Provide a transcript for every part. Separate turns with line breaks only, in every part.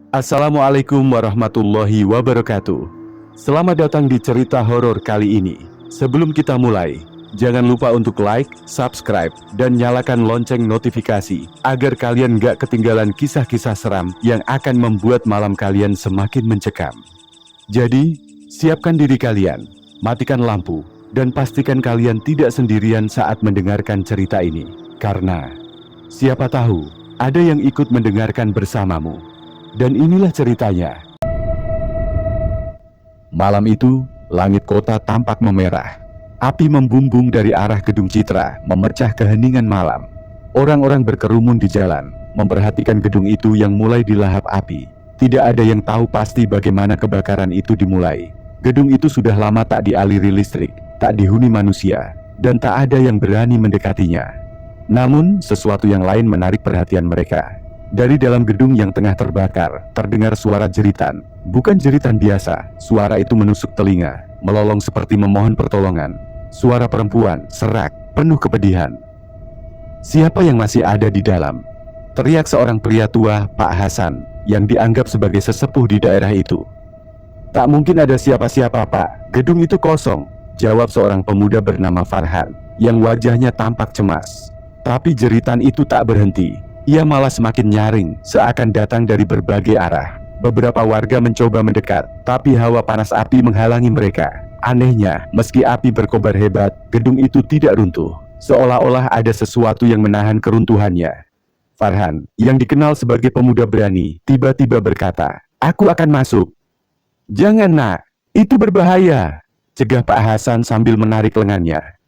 Assalamualaikum warahmatullahi wabarakatuh. Selamat datang di cerita horor kali ini. Sebelum kita mulai, jangan lupa untuk like, subscribe, dan nyalakan lonceng notifikasi agar kalian gak ketinggalan kisah-kisah seram yang akan membuat malam kalian semakin mencekam. Jadi, siapkan diri kalian, matikan lampu, dan pastikan kalian tidak sendirian saat mendengarkan cerita ini. Karena, siapa tahu, ada yang ikut mendengarkan bersamamu. Dan inilah ceritanya. Malam itu, langit kota tampak memerah. Api membumbung dari arah Gedung Citra, memecah keheningan malam. Orang-orang berkerumun di jalan, memperhatikan gedung itu yang mulai dilahap api. Tidak ada yang tahu pasti bagaimana kebakaran itu dimulai. Gedung itu sudah lama tak dialiri listrik, tak dihuni manusia, dan tak ada yang berani mendekatinya. Namun, sesuatu yang lain menarik perhatian mereka. Dari dalam gedung yang tengah terbakar, terdengar suara jeritan. Bukan jeritan biasa, suara itu menusuk telinga, melolong seperti memohon pertolongan. Suara perempuan, serak, penuh kepedihan. Siapa yang masih ada di dalam? Teriak seorang pria tua, Pak Hasan, yang dianggap sebagai sesepuh di daerah itu. Tak mungkin ada siapa-siapa, Pak. Gedung itu kosong, jawab seorang pemuda bernama Farhan, yang wajahnya tampak cemas. Tapi jeritan itu tak berhenti. Ia malah semakin nyaring, seakan datang dari berbagai arah. Beberapa warga mencoba mendekat, tapi hawa panas api menghalangi mereka. Anehnya, meski api berkobar hebat, gedung itu tidak runtuh. Seolah-olah ada sesuatu yang menahan keruntuhannya. Farhan, yang dikenal sebagai pemuda berani, tiba-tiba berkata, "Aku akan masuk." "Jangan, nak, itu berbahaya," cegah Pak Hasan sambil menarik lengannya.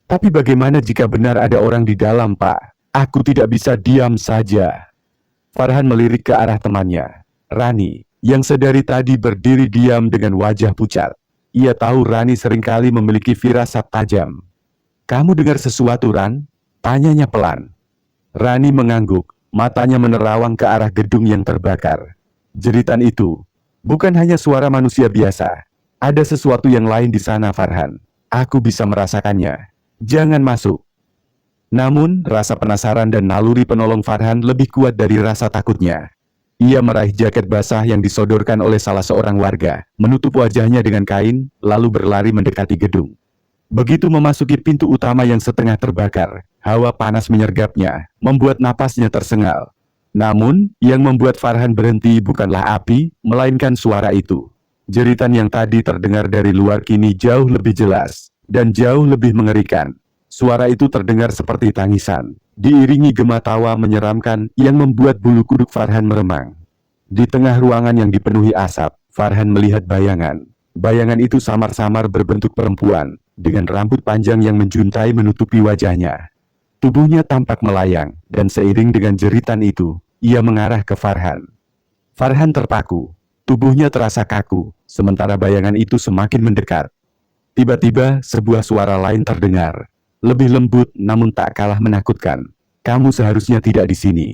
"Tapi bagaimana jika benar ada orang di dalam, Pak? Aku tidak bisa diam saja." Farhan melirik ke arah temannya, Rani, yang sedari tadi berdiri diam dengan wajah pucat. Ia tahu Rani seringkali memiliki firasat tajam. "Kamu dengar sesuatu, Ran?" tanyanya pelan. Rani mengangguk, matanya menerawang ke arah gedung yang terbakar. Jeritan itu bukan hanya suara manusia biasa. Ada sesuatu yang lain di sana, Farhan. Aku bisa merasakannya. Jangan masuk. Namun, rasa penasaran dan naluri penolong Farhan lebih kuat dari rasa takutnya. Ia meraih jaket basah yang disodorkan oleh salah seorang warga, menutup wajahnya dengan kain, lalu berlari mendekati gedung. Begitu memasuki pintu utama yang setengah terbakar, hawa panas menyergapnya, membuat napasnya tersengal. Namun, yang membuat Farhan berhenti bukanlah api, melainkan suara itu. Jeritan yang tadi terdengar dari luar kini jauh lebih jelas, dan jauh lebih mengerikan. Suara itu terdengar seperti tangisan, diiringi gema tawa menyeramkan yang membuat bulu kuduk Farhan meremang. Di tengah ruangan yang dipenuhi asap, Farhan melihat bayangan. Bayangan itu samar-samar berbentuk perempuan, dengan rambut panjang yang menjuntai menutupi wajahnya. Tubuhnya tampak melayang, dan seiring dengan jeritan itu, ia mengarah ke Farhan. Farhan terpaku, tubuhnya terasa kaku, sementara bayangan itu semakin mendekat. Tiba-tiba, sebuah suara lain terdengar. Lebih lembut namun tak kalah menakutkan. "Kamu seharusnya tidak di sini."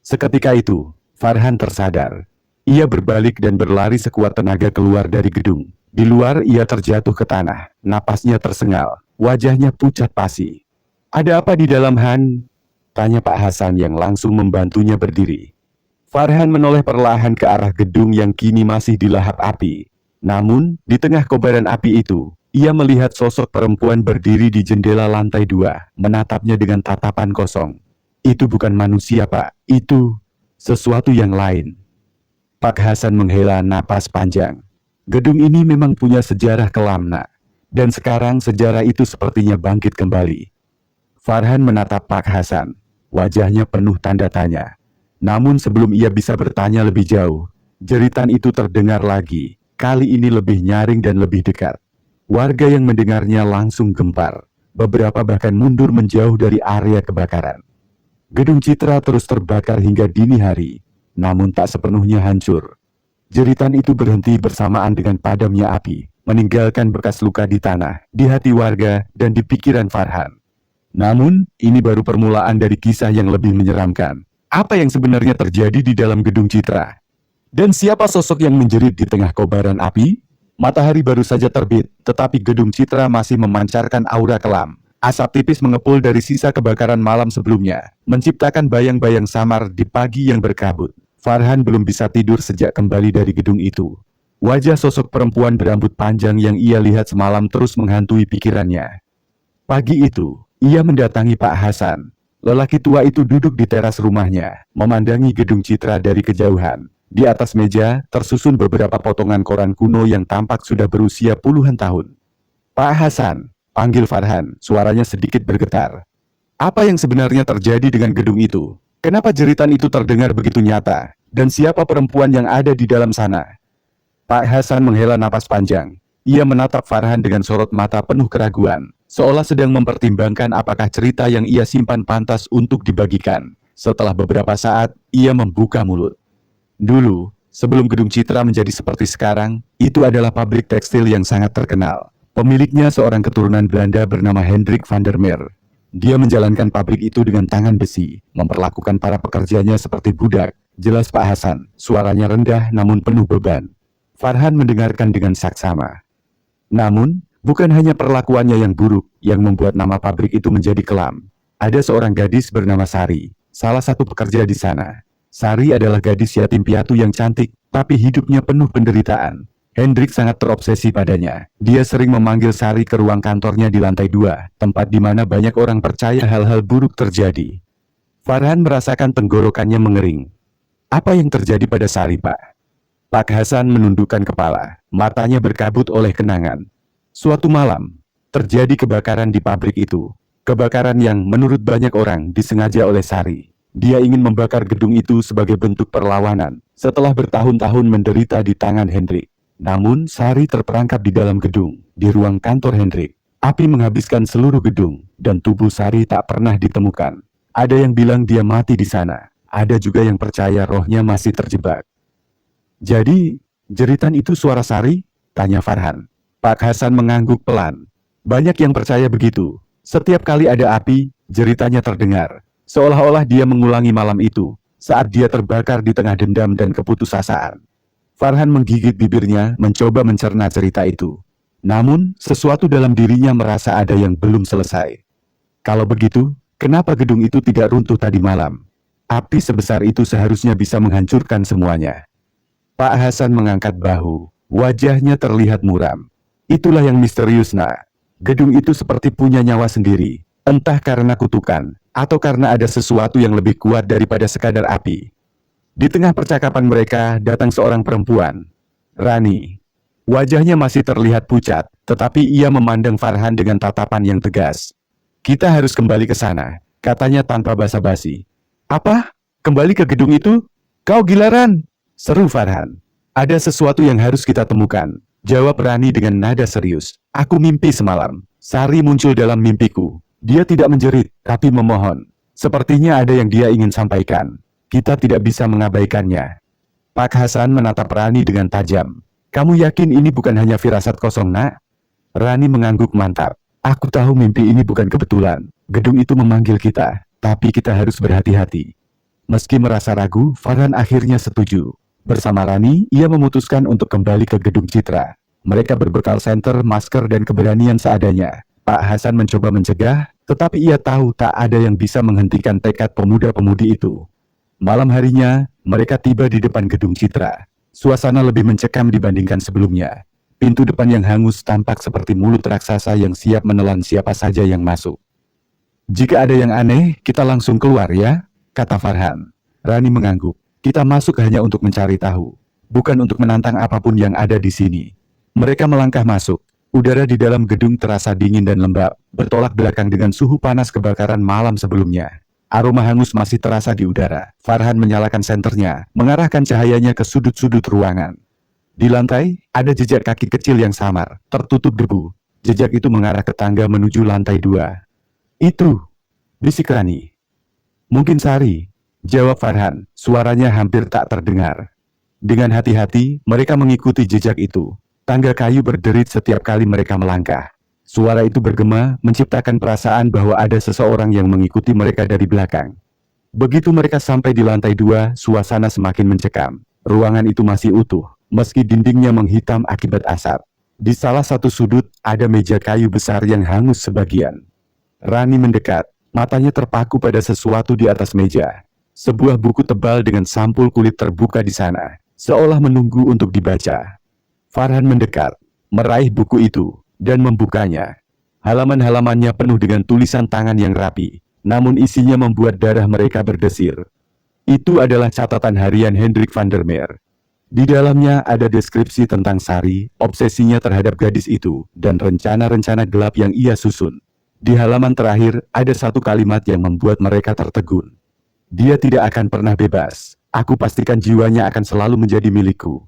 Seketika itu, Farhan tersadar. Ia berbalik dan berlari sekuat tenaga keluar dari gedung. Di luar ia terjatuh ke tanah, napasnya tersengal, wajahnya pucat pasi. "Ada apa di dalam, Han?" tanya Pak Hasan yang langsung membantunya berdiri. Farhan menoleh perlahan ke arah gedung yang kini masih dilahap api. Namun, di tengah kobaran api itu, ia melihat sosok perempuan berdiri di jendela lantai 2, menatapnya dengan tatapan kosong. "Itu bukan manusia, Pak. Itu sesuatu yang lain." Pak Hasan menghela napas panjang. Gedung ini memang punya sejarah kelam, nak. Dan sekarang sejarah itu sepertinya bangkit kembali. Farhan menatap Pak Hasan. Wajahnya penuh tanda tanya. Namun sebelum ia bisa bertanya lebih jauh, jeritan itu terdengar lagi. Kali ini lebih nyaring dan lebih dekat. Warga yang mendengarnya langsung gempar. Beberapa bahkan mundur menjauh dari area kebakaran. Gedung Citra terus terbakar hingga dini hari, namun tak sepenuhnya hancur. Jeritan itu berhenti bersamaan dengan padamnya api, meninggalkan bekas luka di tanah, di hati warga, dan di pikiran Farhan. Namun, ini baru permulaan dari kisah yang lebih menyeramkan. Apa yang sebenarnya terjadi di dalam gedung Citra? Dan siapa sosok yang menjerit di tengah kobaran api? Matahari baru saja terbit, tetapi gedung Citra masih memancarkan aura kelam. Asap tipis mengepul dari sisa kebakaran malam sebelumnya, menciptakan bayang-bayang samar di pagi yang berkabut. Farhan belum bisa tidur sejak kembali dari gedung itu. Wajah sosok perempuan berambut panjang yang ia lihat semalam terus menghantui pikirannya. Pagi itu, ia mendatangi Pak Hasan. Lelaki tua itu duduk di teras rumahnya, memandangi gedung Citra dari kejauhan. Di atas meja, tersusun beberapa potongan koran kuno yang tampak sudah berusia puluhan tahun. Pak Hasan, panggil Farhan, suaranya sedikit bergetar. Apa yang sebenarnya terjadi dengan gedung itu? Kenapa jeritan itu terdengar begitu nyata? Dan siapa perempuan yang ada di dalam sana? Pak Hasan menghela napas panjang. Ia menatap Farhan dengan sorot mata penuh keraguan, seolah sedang mempertimbangkan apakah cerita yang ia simpan pantas untuk dibagikan. Setelah beberapa saat, ia membuka mulut. Dulu, sebelum gedung Citra menjadi seperti sekarang, itu adalah pabrik tekstil yang sangat terkenal. Pemiliknya seorang keturunan Belanda bernama Hendrik van der Meer. Dia menjalankan pabrik itu dengan tangan besi, memperlakukan para pekerjanya seperti budak. Jelas Pak Hasan, suaranya rendah namun penuh beban. Farhan mendengarkan dengan saksama. Namun, bukan hanya perlakuannya yang buruk yang membuat nama pabrik itu menjadi kelam. Ada seorang gadis bernama Sari, salah satu pekerja di sana. Sari adalah gadis yatim piatu yang cantik, tapi hidupnya penuh penderitaan. Hendrik sangat terobsesi padanya. Dia sering memanggil Sari ke ruang kantornya di lantai 2, tempat di mana banyak orang percaya hal-hal buruk terjadi. Farhan merasakan tenggorokannya mengering. Apa yang terjadi pada Sari, Pak? Pak Hasan menundukkan kepala, matanya berkabut oleh kenangan. Suatu malam, terjadi kebakaran di pabrik itu. Kebakaran yang menurut banyak orang disengaja oleh Sari. Dia ingin membakar gedung itu sebagai bentuk perlawanan, setelah bertahun-tahun menderita di tangan Hendrik. Namun, Sari terperangkap di dalam gedung, di ruang kantor Hendrik. Api menghabiskan seluruh gedung, dan tubuh Sari tak pernah ditemukan. Ada yang bilang dia mati di sana. Ada juga yang percaya rohnya masih terjebak. Jadi, jeritan itu suara Sari? Tanya Farhan. Pak Hasan mengangguk pelan. Banyak yang percaya begitu. Setiap kali ada api, jeritannya terdengar. Seolah-olah dia mengulangi malam itu, saat dia terbakar di tengah dendam dan keputusasaan. Farhan menggigit bibirnya, mencoba mencerna cerita itu. Namun, sesuatu dalam dirinya merasa ada yang belum selesai. Kalau begitu, kenapa gedung itu tidak runtuh tadi malam? Api sebesar itu seharusnya bisa menghancurkan semuanya. Pak Hasan mengangkat bahu, wajahnya terlihat muram. Itulah yang misterius, nak. Gedung itu seperti punya nyawa sendiri, entah karena kutukan, atau karena ada sesuatu yang lebih kuat daripada sekadar api. Di tengah percakapan mereka, datang seorang perempuan. Rani. Wajahnya masih terlihat pucat, tetapi ia memandang Farhan dengan tatapan yang tegas. Kita harus kembali ke sana, katanya tanpa basa-basi. Apa? Kembali ke gedung itu? Kau gila, Ran? Seru Farhan. Ada sesuatu yang harus kita temukan. Jawab Rani dengan nada serius. Aku mimpi semalam. Sari muncul dalam mimpiku. Dia tidak menjerit, tapi memohon. Sepertinya ada yang dia ingin sampaikan. Kita tidak bisa mengabaikannya. Pak Hasan menatap Rani dengan tajam. Kamu yakin ini bukan hanya firasat kosong, nak? Rani mengangguk mantap. Aku tahu mimpi ini bukan kebetulan. Gedung itu memanggil kita, tapi kita harus berhati-hati. Meski merasa ragu, Farhan akhirnya setuju. Bersama Rani, ia memutuskan untuk kembali ke gedung Citra. Mereka berbekal senter, masker, dan keberanian seadanya. Pak Hasan mencoba mencegah, tetapi ia tahu tak ada yang bisa menghentikan tekad pemuda-pemudi itu. Malam harinya, mereka tiba di depan gedung Citra. Suasana lebih mencekam dibandingkan sebelumnya. Pintu depan yang hangus tampak seperti mulut raksasa yang siap menelan siapa saja yang masuk. Jika ada yang aneh, kita langsung keluar ya, kata Farhan. Rani mengangguk. Kita masuk hanya untuk mencari tahu, bukan untuk menantang apapun yang ada di sini. Mereka melangkah masuk. Udara di dalam gedung terasa dingin dan lembab, bertolak belakang dengan suhu panas kebakaran malam sebelumnya. Aroma hangus masih terasa di udara. Farhan menyalakan senternya, mengarahkan cahayanya ke sudut-sudut ruangan. Di lantai, ada jejak kaki kecil yang samar, tertutup debu. Jejak itu mengarah ke tangga menuju lantai 2. Itu, bisik Rani. Mungkin Sari. Jawab Farhan, suaranya hampir tak terdengar. Dengan hati-hati, mereka mengikuti jejak itu. Tangga kayu berderit setiap kali mereka melangkah. Suara itu bergema, menciptakan perasaan bahwa ada seseorang yang mengikuti mereka dari belakang. Begitu mereka sampai di lantai 2, suasana semakin mencekam. Ruangan itu masih utuh, meski dindingnya menghitam akibat asap. Di salah satu sudut, ada meja kayu besar yang hangus sebagian. Rani mendekat, matanya terpaku pada sesuatu di atas meja. Sebuah buku tebal dengan sampul kulit terbuka di sana, seolah menunggu untuk dibaca. Farhan mendekat, meraih buku itu, dan membukanya. Halaman-halamannya penuh dengan tulisan tangan yang rapi, namun isinya membuat darah mereka berdesir. Itu adalah catatan harian Hendrik van der Meer. Di dalamnya ada deskripsi tentang Sari, obsesinya terhadap gadis itu, dan rencana-rencana gelap yang ia susun. Di halaman terakhir, ada satu kalimat yang membuat mereka tertegun. Dia tidak akan pernah bebas. Aku pastikan jiwanya akan selalu menjadi milikku.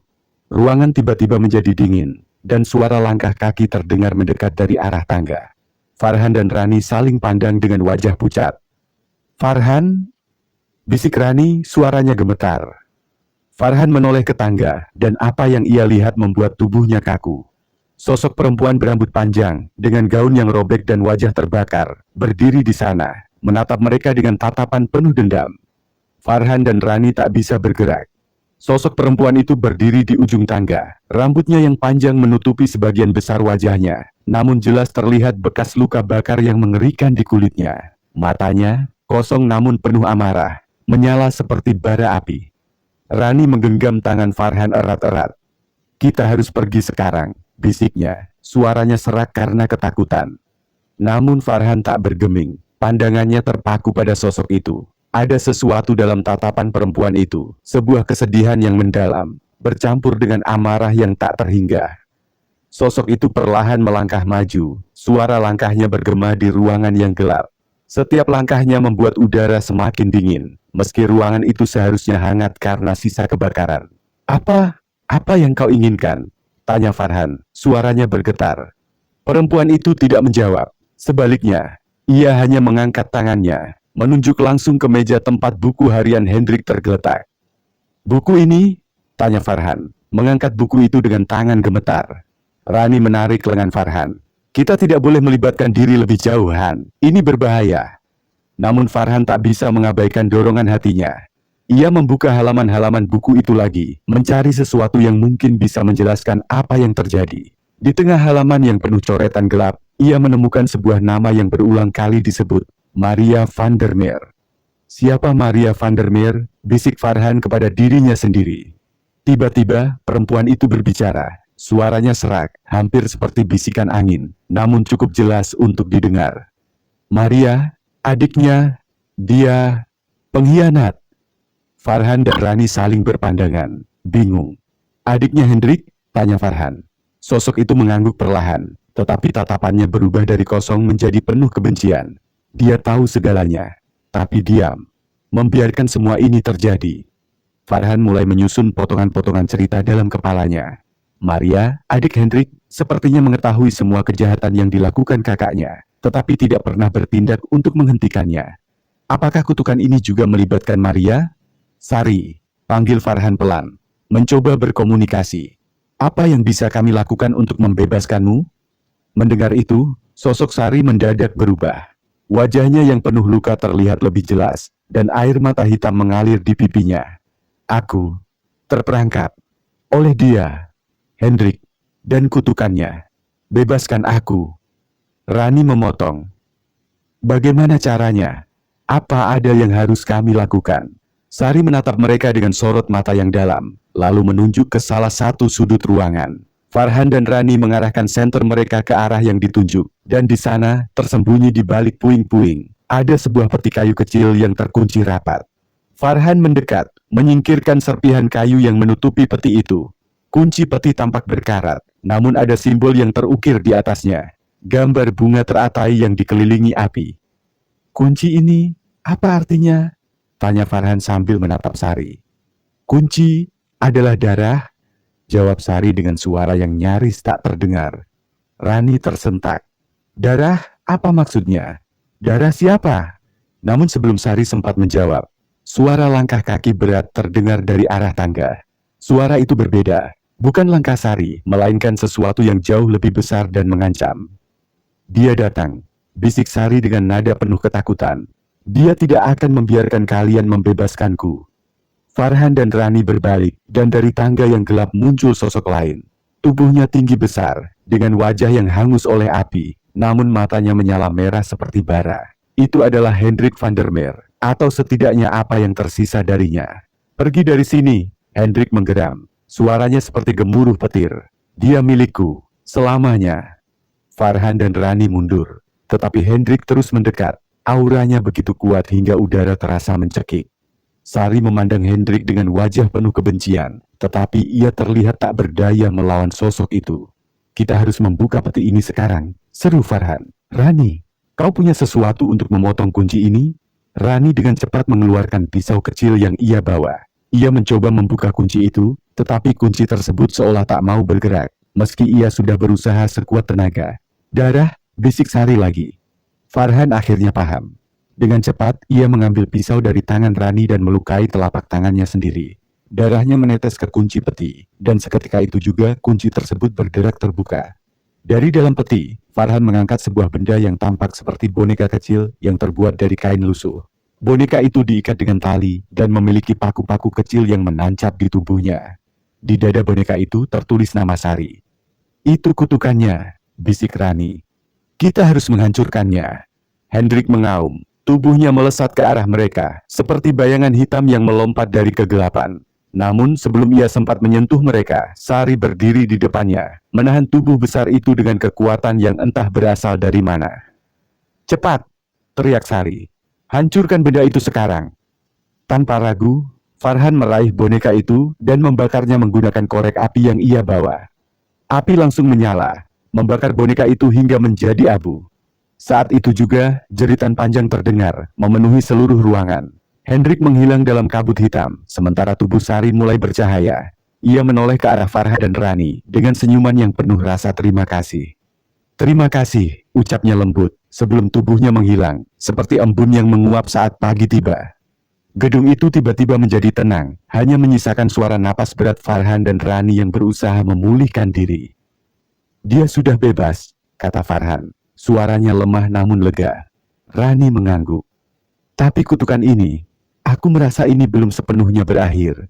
Ruangan tiba-tiba menjadi dingin, dan suara langkah kaki terdengar mendekat dari arah tangga. Farhan dan Rani saling pandang dengan wajah pucat. "Farhan?" bisik Rani, suaranya gemetar. Farhan menoleh ke tangga, dan apa yang ia lihat membuat tubuhnya kaku. Sosok perempuan berambut panjang, dengan gaun yang robek dan wajah terbakar, berdiri di sana, menatap mereka dengan tatapan penuh dendam. Farhan dan Rani tak bisa bergerak. Sosok perempuan itu berdiri di ujung tangga, rambutnya yang panjang menutupi sebagian besar wajahnya, namun jelas terlihat bekas luka bakar yang mengerikan di kulitnya. Matanya, kosong namun penuh amarah, menyala seperti bara api. Rani menggenggam tangan Farhan erat-erat. "Kita harus pergi sekarang," bisiknya, suaranya serak karena ketakutan. Namun Farhan tak bergeming, pandangannya terpaku pada sosok itu. Ada sesuatu dalam tatapan perempuan itu, sebuah kesedihan yang mendalam, bercampur dengan amarah yang tak terhingga. Sosok itu perlahan melangkah maju, suara langkahnya bergema di ruangan yang gelap. Setiap langkahnya membuat udara semakin dingin, meski ruangan itu seharusnya hangat karena sisa kebakaran. Apa yang kau inginkan?" tanya Farhan, suaranya bergetar. Perempuan itu tidak menjawab. Sebaliknya, ia hanya mengangkat tangannya, menunjuk langsung ke meja tempat buku harian Hendrik tergeletak. "Buku ini?" tanya Farhan, mengangkat buku itu dengan tangan gemetar. Rani menarik lengan Farhan. "Kita tidak boleh melibatkan diri lebih jauh, Han. Ini berbahaya." Namun Farhan tak bisa mengabaikan dorongan hatinya. Ia membuka halaman-halaman buku itu lagi, mencari sesuatu yang mungkin bisa menjelaskan apa yang terjadi. Di tengah halaman yang penuh coretan gelap, ia menemukan sebuah nama yang berulang kali disebut, Maria van der Meer. "Siapa Maria van der Meer?" bisik Farhan kepada dirinya sendiri. Tiba-tiba, perempuan itu berbicara. Suaranya serak, hampir seperti bisikan angin, namun cukup jelas untuk didengar. "Maria, adiknya, dia pengkhianat." Farhan dan Rani saling berpandangan, bingung. "Adiknya Hendrik?" tanya Farhan. Sosok itu mengangguk perlahan, tetapi tatapannya berubah dari kosong menjadi penuh kebencian. Dia tahu segalanya, tapi diam, membiarkan semua ini terjadi. Farhan mulai menyusun potongan-potongan cerita dalam kepalanya. Maria, adik Hendrik, sepertinya mengetahui semua kejahatan yang dilakukan kakaknya, tetapi tidak pernah bertindak untuk menghentikannya. Apakah kutukan ini juga melibatkan Maria? "Sari," panggil Farhan pelan, mencoba berkomunikasi. "Apa yang bisa kami lakukan untuk membebaskanmu?" Mendengar itu, sosok Sari mendadak berubah. Wajahnya yang penuh luka terlihat lebih jelas, dan air mata hitam mengalir di pipinya. "Aku terperangkap oleh dia, Hendrik, dan kutukannya. Bebaskan aku." Rani memotong. "Bagaimana caranya? Apa ada yang harus kami lakukan?" Sari menatap mereka dengan sorot mata yang dalam, lalu menunjuk ke salah satu sudut ruangan. Farhan dan Rani mengarahkan senter mereka ke arah yang ditunjuk, dan di sana, tersembunyi di balik puing-puing, ada sebuah peti kayu kecil yang terkunci rapat. Farhan mendekat, menyingkirkan serpihan kayu yang menutupi peti itu. Kunci peti tampak berkarat, namun ada simbol yang terukir di atasnya. Gambar bunga teratai yang dikelilingi api. "Kunci ini, apa artinya?" tanya Farhan sambil menatap Sari. "Kunci adalah darah," jawab Sari dengan suara yang nyaris tak terdengar. Rani tersentak. "Darah? Apa maksudnya? Darah siapa?" Namun sebelum Sari sempat menjawab, suara langkah kaki berat terdengar dari arah tangga. Suara itu berbeda, bukan langkah Sari, melainkan sesuatu yang jauh lebih besar dan mengancam. "Dia datang," bisik Sari dengan nada penuh ketakutan. Dia tidak akan membiarkan kalian membebaskanku. Farhan dan Rani berbalik, dan dari tangga yang gelap muncul sosok lain. Tubuhnya tinggi besar, dengan wajah yang hangus oleh api, namun matanya menyala merah seperti bara. Itu adalah Hendrik van der Meer, atau setidaknya apa yang tersisa darinya. Pergi dari sini, Hendrik menggeram. Suaranya seperti gemuruh petir. Dia milikku, selamanya. Farhan dan Rani mundur, tetapi Hendrik terus mendekat. Auranya begitu kuat hingga udara terasa mencekik. Sari memandang Hendrik dengan wajah penuh kebencian, tetapi ia terlihat tak berdaya melawan sosok itu. Kita harus membuka peti ini sekarang, seru Farhan. Rani, kau punya sesuatu untuk memotong kunci ini? Rani dengan cepat mengeluarkan pisau kecil yang ia bawa. Ia mencoba membuka kunci itu, tetapi kunci tersebut seolah tak mau bergerak, meski ia sudah berusaha sekuat tenaga. Darah, bisik Sari lagi. Farhan akhirnya paham. Dengan cepat, ia mengambil pisau dari tangan Rani dan melukai telapak tangannya sendiri. Darahnya menetes ke kunci peti, dan seketika itu juga kunci tersebut bergerak terbuka. Dari dalam peti, Farhan mengangkat sebuah benda yang tampak seperti boneka kecil yang terbuat dari kain lusuh. Boneka itu diikat dengan tali dan memiliki paku-paku kecil yang menancap di tubuhnya. Di dada boneka itu tertulis nama Sari. Itu kutukannya, bisik Rani. Kita harus menghancurkannya. Hendrik mengaum. Tubuhnya melesat ke arah mereka, seperti bayangan hitam yang melompat dari kegelapan. Namun sebelum ia sempat menyentuh mereka, Sari berdiri di depannya, menahan tubuh besar itu dengan kekuatan yang entah berasal dari mana. Cepat, teriak Sari. Hancurkan benda itu sekarang. Tanpa ragu, Farhan meraih boneka itu dan membakarnya menggunakan korek api yang ia bawa. Api langsung menyala, membakar boneka itu hingga menjadi abu. Saat itu juga, jeritan panjang terdengar, memenuhi seluruh ruangan. Hendrik menghilang dalam kabut hitam, sementara tubuh Sari mulai bercahaya. Ia menoleh ke arah Farhan dan Rani, dengan senyuman yang penuh rasa terima kasih. Terima kasih, ucapnya lembut, sebelum tubuhnya menghilang, seperti embun yang menguap saat pagi tiba. Gedung itu tiba-tiba menjadi tenang, hanya menyisakan suara napas berat Farhan dan Rani yang berusaha memulihkan diri. Dia sudah bebas, kata Farhan. Suaranya lemah namun lega. Rani mengangguk. Tapi kutukan ini, aku merasa ini belum sepenuhnya berakhir.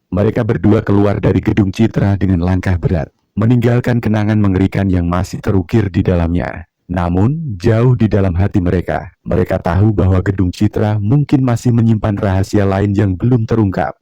Mereka berdua keluar dari gedung Citra dengan langkah berat, meninggalkan kenangan mengerikan yang masih terukir di dalamnya. Namun, jauh di dalam hati mereka tahu bahwa gedung Citra mungkin masih menyimpan rahasia lain yang belum terungkap.